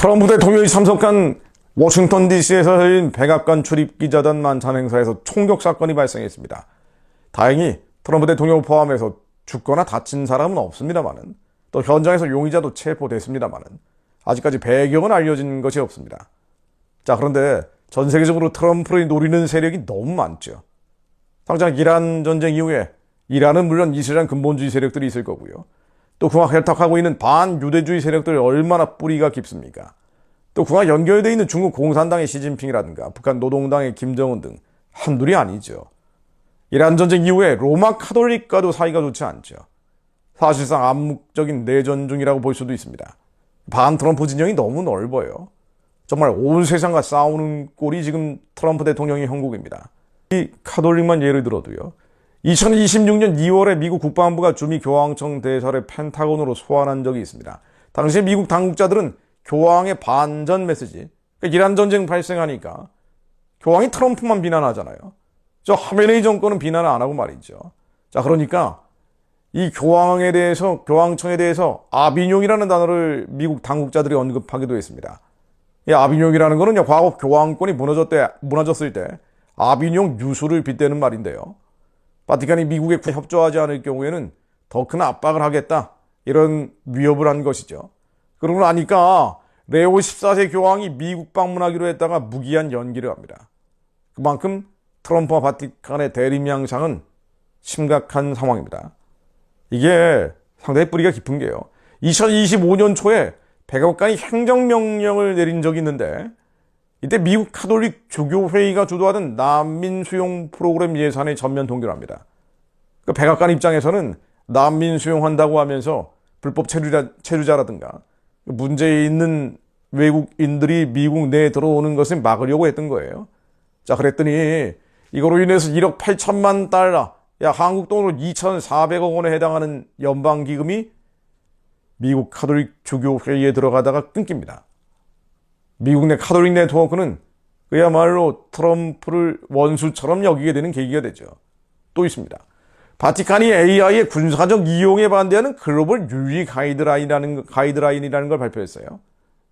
트럼프 대통령이 참석한 워싱턴 DC에서 열린 백악관 출입기자단 만찬 행사에서 총격 사건이 발생했습니다. 다행히 트럼프 대통령을 포함해서 죽거나 다친 사람은 없습니다만은, 또 현장에서 용의자도 체포됐습니다만은 아직까지 배경은 알려진 것이 없습니다. 자, 그런데 전 세계적으로 트럼프를 노리는 세력이 너무 많죠. 당장 이란 전쟁 이후에 이란은 물론 이슬람 근본주의 세력들이 있을 거고요. 또 그와 결탁하고 있는 반유대주의 세력들이 얼마나 뿌리가 깊습니까? 또 그와 연결되어 있는 중국 공산당의 시진핑이라든가 북한 노동당의 김정은 등 한둘이 아니죠. 이란 전쟁 이후에 로마 카톨릭과도 사이가 좋지 않죠. 사실상 암묵적인 내전 중이라고 볼 수도 있습니다. 반 트럼프 진영이 너무 넓어요. 정말 온 세상과 싸우는 꼴이 지금 트럼프 대통령의 형국입니다. 이 카톨릭만 예를 들어도요. 2026년 2월에 미국 국방부가 주미 교황청 대사를 펜타곤으로 소환한 적이 있습니다. 당시에 미국 당국자들은 교황의 반전 메시지, 그러니까 이란 전쟁 발생하니까 교황이 트럼프만 비난하잖아요. 저 하메네이 정권은 비난을 안 하고 말이죠. 자, 그러니까 이 교황에 대해서, 교황청에 대해서 아비뇽이라는 단어를 미국 당국자들이 언급하기도 했습니다. 이 아비뇽이라는 거는 과거 교황권이 무너졌을 때 아비뇽 유수를 빗대는 말인데요. 바티칸이 미국에 협조하지 않을 경우에는 더 큰 압박을 하겠다, 이런 위협을 한 것이죠. 그러고 나니까 레오 14세 교황이 미국 방문하기로 했다가 무기한 연기를 합니다. 그만큼 트럼프와 바티칸의 대립양상은 심각한 상황입니다. 이게 상당히 뿌리가 깊은 게요. 2025년 초에 백악관이 행정명령을 내린 적이 있는데, 이때 미국 카톨릭 주교회의가 주도하던 난민 수용 프로그램 예산의 전면 동결합니다. 그 백악관 입장에서는 난민 수용한다고 하면서 불법 체류자라든가 문제 있는 외국인들이 미국 내에 들어오는 것을 막으려고 했던 거예요. 자, 그랬더니 이거로 인해서 1억 8천만 달러, 한국 돈으로 2,400억 원에 해당하는 연방기금이 미국 카톨릭 주교회의에 들어가다가 끊깁니다. 미국 내 카톨릭 네트워크는 그야말로 트럼프를 원수처럼 여기게 되는 계기가 되죠. 또 있습니다. 바티칸이 AI의 군사적 이용에 반대하는 글로벌 윤리 가이드라인이라는 걸 발표했어요.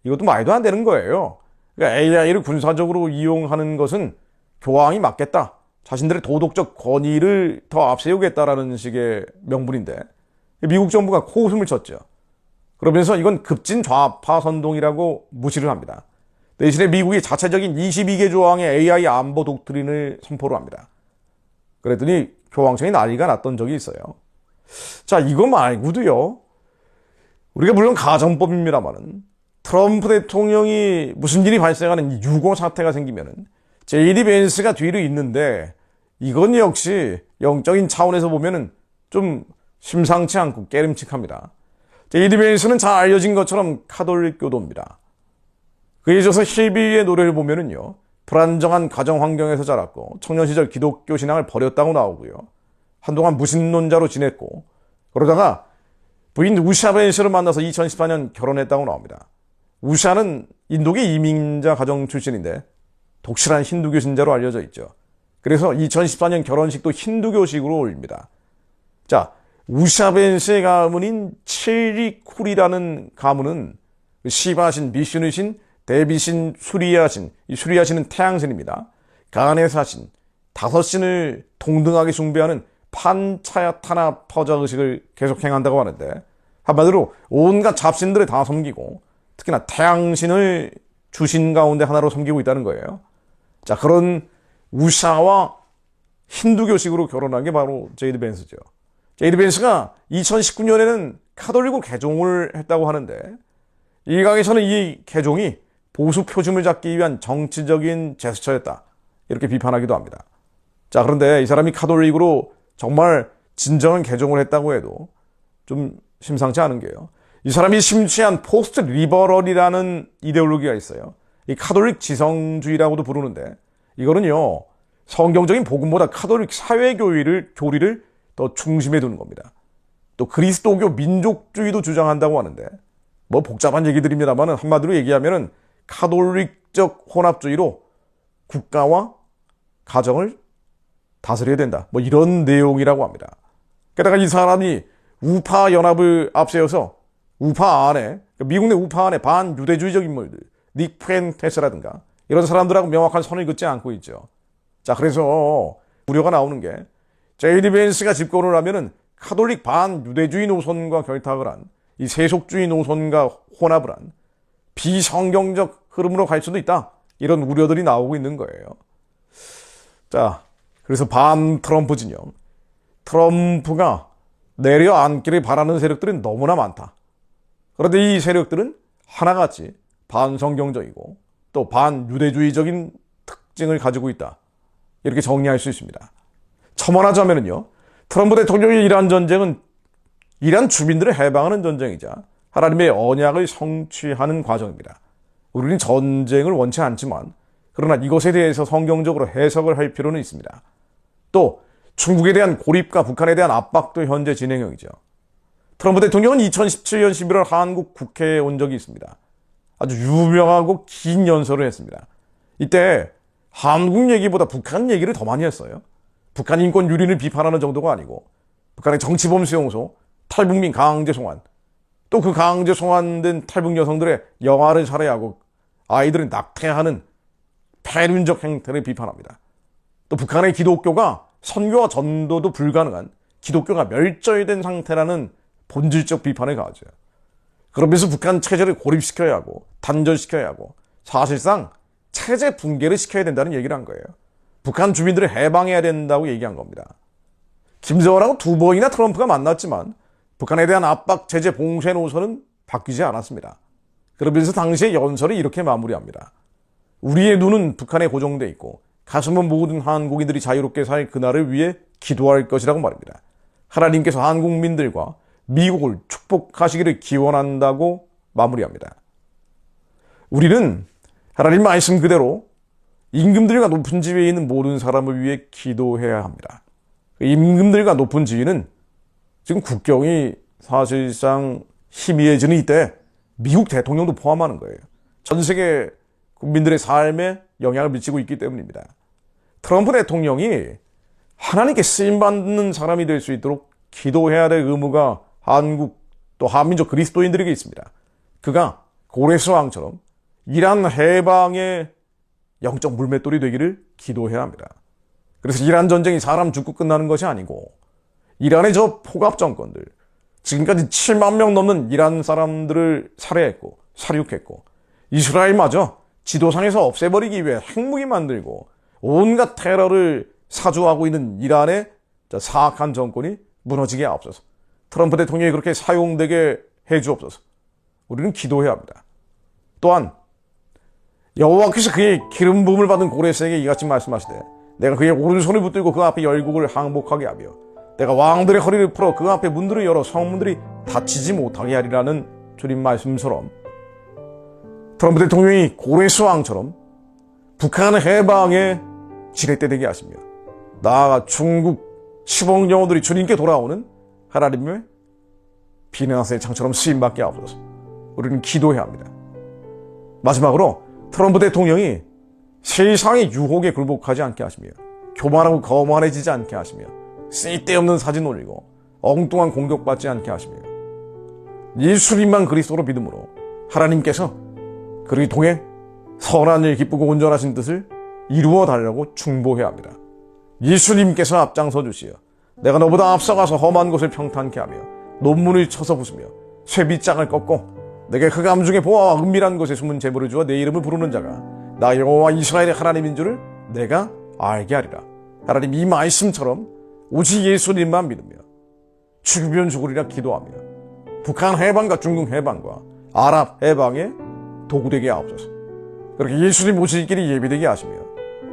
이것도 말도 안 되는 거예요. 그러니까 AI를 군사적으로 이용하는 것은 교황이 막겠다, 자신들의 도덕적 권위를 더 앞세우겠다라는 식의 명분인데, 미국 정부가 코웃음을 쳤죠. 그러면서 이건 급진 좌파 선동이라고 무시를 합니다. 대신에 미국이 자체적인 22개 조항의 AI 안보 독트린을 선포를 합니다. 그랬더니 교황청이 난리가 났던 적이 있어요. 자, 이거 말고도요, 우리가 물론 가정법입니다만은 트럼프 대통령이 무슨 일이 발생하는 이 유고 사태가 생기면은 JD 벤스가 뒤로 있는데, 이건 역시 영적인 차원에서 보면은 좀 심상치 않고 깨름칙합니다. JD 벤스는 잘 알려진 것처럼 카톨릭 교도입니다. 그에 있어서 힐비의 노래를 보면은요, 불안정한 가정 환경에서 자랐고 청년 시절 기독교 신앙을 버렸다고 나오고요, 한동안 무신론자로 지냈고, 그러다가 부인 우샤 벤스를 만나서 2014년 결혼했다고 나옵니다. 우샤는 인도계 이민자 가정 출신인데 독실한 힌두교 신자로 알려져 있죠. 그래서 2014년 결혼식도 힌두교식으로 올립니다. 자, 우샤 벤스의 가문인 칠리쿨이라는 가문은 시바신, 비슈누신, 데비신, 수리야신, 이 수리야신은 태양신입니다. 가네사신, 5신을 동등하게 숭배하는 판차야타나 퍼자 의식을 계속 행한다고 하는데, 한마디로 온갖 잡신들을 다 섬기고 특히나 태양신을 주신 가운데 하나로 섬기고 있다는 거예요. 자, 그런 우샤와 힌두교식으로 결혼한 게 바로 제이드 벤스죠. 제이드 벤스가 2019년에는 카톨릭으로 개종을 했다고 하는데, 일각에서는 이 개종이 보수 표심을 잡기 위한 정치적인 제스처였다, 이렇게 비판하기도 합니다. 자, 그런데 이 사람이 카톨릭으로 정말 진정한 개종을 했다고 해도 좀 심상치 않은 게요, 이 사람이 심취한 포스트 리버럴이라는 이데올로기가 있어요. 이 카톨릭 지성주의라고도 부르는데, 이거는요, 성경적인 복음보다 카톨릭 사회교리를 더 중심에 두는 겁니다. 또 그리스도교 민족주의도 주장한다고 하는데, 뭐 복잡한 얘기들입니다만 한마디로 얘기하면은 카톨릭적 혼합주의로 국가와 가정을 다스려야 된다, 뭐 이런 내용이라고 합니다. 게다가 이 사람이 우파 연합을 앞세워서 우파 안에, 미국 내 우파 안에 반유대주의적 인물들, 닉 프렌테스라든가 이런 사람들하고 명확한 선을 긋지 않고 있죠. 자, 그래서 우려가 나오는 게 제이디 벤스가 집권을 하면은 카톨릭 반유대주의 노선과 결탁을 한 이 세속주의 노선과 혼합을 한 비성경적 흐름으로 갈 수도 있다. 이런 우려들이 나오고 있는 거예요. 자, 그래서 반 트럼프 진영, 트럼프가 내려앉기를 바라는 세력들은 너무나 많다. 그런데 이 세력들은 하나같이 반성경적이고 또 반유대주의적인 특징을 가지고 있다. 이렇게 정리할 수 있습니다. 첨언하자면요, 트럼프 대통령의 이란 전쟁은 이란 주민들을 해방하는 전쟁이자 하나님의 언약을 성취하는 과정입니다. 우리는 전쟁을 원치 않지만 그러나 이것에 대해서 성경적으로 해석을 할 필요는 있습니다. 또 중국에 대한 고립과 북한에 대한 압박도 현재 진행형이죠. 트럼프 대통령은 2017년 11월 한국 국회에 온 적이 있습니다. 아주 유명하고 긴 연설을 했습니다. 이때 한국 얘기보다 북한 얘기를 더 많이 했어요. 북한 인권 유린을 비판하는 정도가 아니고 북한의 정치범 수용소, 탈북민 강제 송환, 또 그 강제 송환된 탈북 여성들의 영아를 살해하고 아이들을 낙태하는 폐륜적 행태를 비판합니다. 또 북한의 기독교가 선교와 전도도 불가능한 기독교가 멸절된 상태라는 본질적 비판을 가하죠. 그러면서 북한 체제를 고립시켜야 하고 단절시켜야 하고 사실상 체제 붕괴를 시켜야 된다는 얘기를 한 거예요. 북한 주민들을 해방해야 된다고 얘기한 겁니다. 김정은하고 두 번이나 트럼프가 만났지만 북한에 대한 압박, 제재, 봉쇄 노선은 바뀌지 않았습니다. 그러면서 당시의 연설을 이렇게 마무리합니다. 우리의 눈은 북한에 고정돼 있고 가슴은 모든 한국인들이 자유롭게 살 그날을 위해 기도할 것이라고 말합니다. 하나님께서 한국민들과 미국을 축복하시기를 기원한다고 마무리합니다. 우리는 하나님 말씀 그대로 임금들과 높은 지위에 있는 모든 사람을 위해 기도해야 합니다. 임금들과 높은 지위는 지금 국경이 사실상 희미해지는 이때 미국 대통령도 포함하는 거예요. 전 세계 국민들의 삶에 영향을 미치고 있기 때문입니다. 트럼프 대통령이 하나님께 쓰임받는 사람이 될 수 있도록 기도해야 될 의무가 한국 또 한민족 그리스도인들에게 있습니다. 그가 고레스 왕처럼 이란 해방의 영적 물맷돌이 되기를 기도해야 합니다. 그래서 이란 전쟁이 사람 죽고 끝나는 것이 아니고 이란의 저 포갑 정권들, 지금까지 7만 명 넘는 이란 사람들을 살해했고 살육했고 이스라엘마저 지도상에서 없애버리기 위해 핵무기 만들고 온갖 테러를 사주하고 있는 이란의 사악한 정권이 무너지게 하옵소서. 트럼프 대통령이 그렇게 사용되게 해주옵소서. 우리는 기도해야 합니다. 또한 여호와께서 그의 기름 부음을 받은 고레스에게 이같이 말씀하시되 내가 그의 오른손을 붙들고 그 앞에 열국을 항복하게 하며 내가 왕들의 허리를 풀어 그 앞에 문들을 열어 성문들이 닫히지 못하게 하리라는 주님 말씀처럼 트럼프 대통령이 고레스 왕처럼 북한 해방에 지렛대 되게 하시며 나아가 중국 10억 영혼들이 주님께 돌아오는 하나님의 비나세 창처럼 쓰임받게 하옵소서. 우리는 기도해야 합니다. 마지막으로 트럼프 대통령이 세상의 유혹에 굴복하지 않게 하시며 교만하고 거만해지지 않게 하시며 쓸데없는 사진 올리고 엉뚱한 공격받지 않게 하시며 예수님만 그리스도로 믿음으로 하나님께서 그를 통해 선한 일 기쁘고 온전하신 뜻을 이루어 달라고 충고해야 합니다. 예수님께서 앞장서 주시어 내가 너보다 앞서가서 험한 곳을 평탄케 하며 논문을 쳐서 부수며 쇠빗장을 꺾고 내게 흑암 중에 보아와 은밀한 곳에 숨은 재물을 주어 내 이름을 부르는 자가 나 여호와 이스라엘의 하나님인 줄을 내가 알게 하리라. 하나님 이 말씀처럼 오직 예수님만 믿으며 죽으면 죽으리라 기도하며 북한 해방과 중국 해방과 아랍 해방의 도구되게 하옵소서. 그렇게 예수님 오실 길이 예비되게 하시며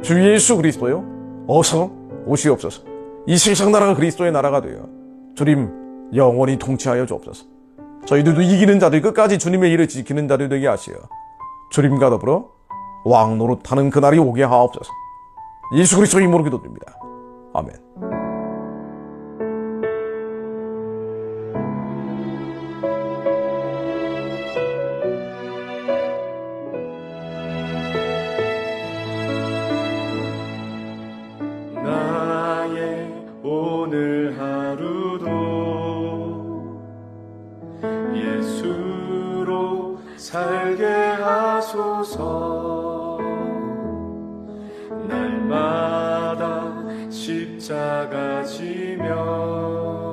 주 예수 그리스도요 어서 오시옵소서. 이 세상 나라가 그리스도의 나라가 되어 주님 영원히 통치하여 주옵소서. 저희들도 이기는 자들 끝까지 주님의 일을 지키는 자들 되게 하시어 주님과 더불어 왕 노릇하는 그날이 오게 하옵소서. 예수 그리스도의 이름으로 기도드립니다. 아멘. 나의 오늘 하루도 예수로 살게 하소서. 날마다 십자가 지며